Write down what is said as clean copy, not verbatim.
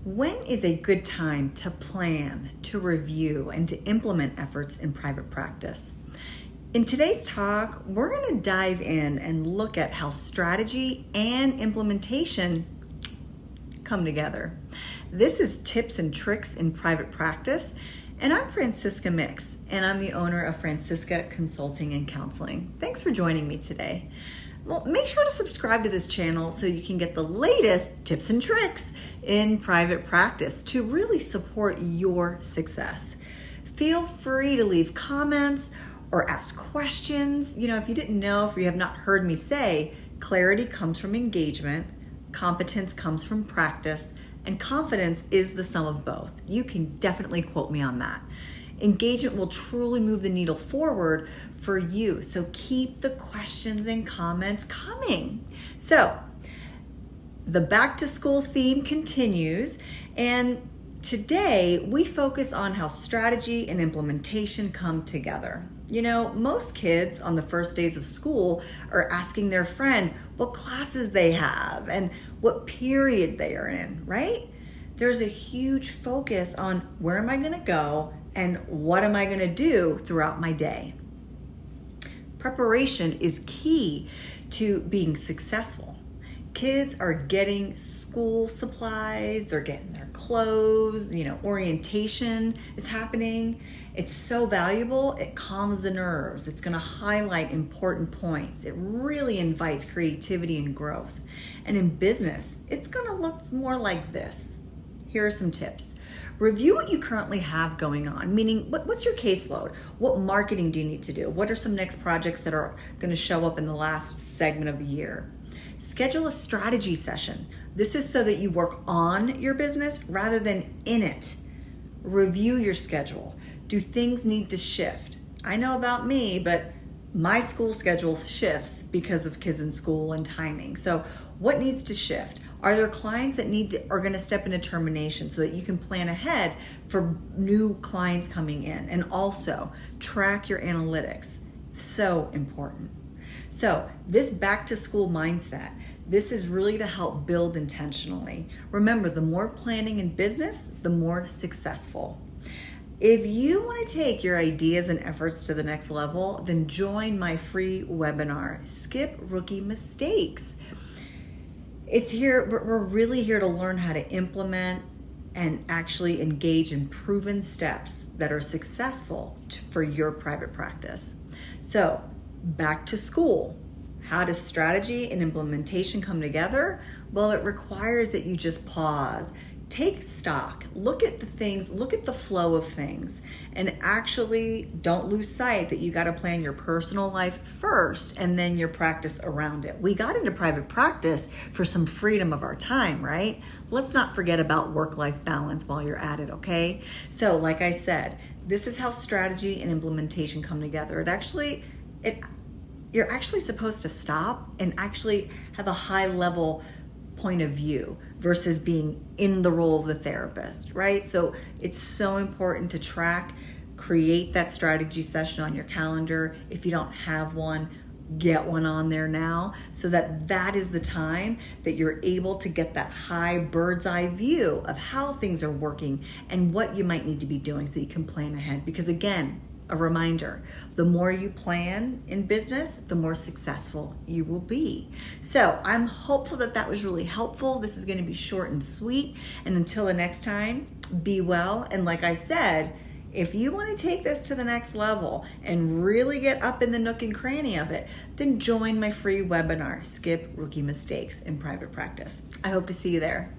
When is a good time to plan, to review, and to implement efforts in private practice? In today's talk, we're going to dive in and look at how strategy and implementation come together. This is Tips and Tricks in Private Practice, and I'm Francisca Mix, and I'm the owner of Francisca Consulting and Counseling. Thanks for joining me today. Well, make sure to subscribe to this channel so you can get the latest tips and tricks in private practice to really support your success. Feel free to leave comments or ask questions. If you didn't know, if you have not heard me say, clarity comes from engagement, competence comes from practice, and confidence is the sum of both. You can definitely quote me on that. Engagement will truly move the needle forward for you. So keep the questions and comments coming. So the back to school theme continues, and today we focus on how strategy and implementation come together. Most kids on the first days of school are asking their friends what classes they have and what period they are in, right? There's a huge focus on where am I going to go and what am I going to do throughout my day. Preparation is key to being successful. Kids are getting school supplies, they're getting their clothes, orientation is happening. It's so valuable, it calms the nerves. It's going to highlight important points. It really invites creativity and growth. And in business, it's going to look more like this. Here are some tips. Review what you currently have going on, meaning what's your caseload? What marketing do you need to do? What are some next projects that are going to show up in the last segment of the year? Schedule a strategy session. This is so that you work on your business rather than in it. Review your schedule. Do things need to shift? I know about me, but my school schedule shifts because of kids in school and timing. So what needs to shift? Are there clients that are going to step into termination so that you can plan ahead for new clients coming in? And also track your analytics. So important. So this back to school mindset, this is really to help build intentionally. Remember, the more planning in business, the more successful. If you want to take your ideas and efforts to the next level, then join my free webinar, Skip Rookie Mistakes. We're really here to learn how to implement and actually engage in proven steps that are successful for your private practice. So, back to school. How does strategy and implementation come together? Well, it requires that you just pause, take stock, look at the things, look at the flow of things, and actually don't lose sight that you got to plan your personal life first and then your practice around it. We got into private practice for some freedom of our time, right? Let's not forget about work-life balance while you're at it, okay? So like I said, this is how strategy and implementation come together. You're actually supposed to stop and actually have a high level point of view versus being in the role of the therapist, right? So it's so important to track, create that strategy session on your calendar. If you don't have one, get one on there now so that is the time that you're able to get that high bird's eye view of how things are working and what you might need to be doing so you can plan ahead. Because again, a reminder, the more you plan in business, the more successful you will be. So I'm hopeful that was really helpful. This is going to be short and sweet. And until the next time, be well. And like I said, if you want to take this to the next level and really get up in the nook and cranny of it, then join my free webinar, Skip Rookie Mistakes in Private Practice. I hope to see you there.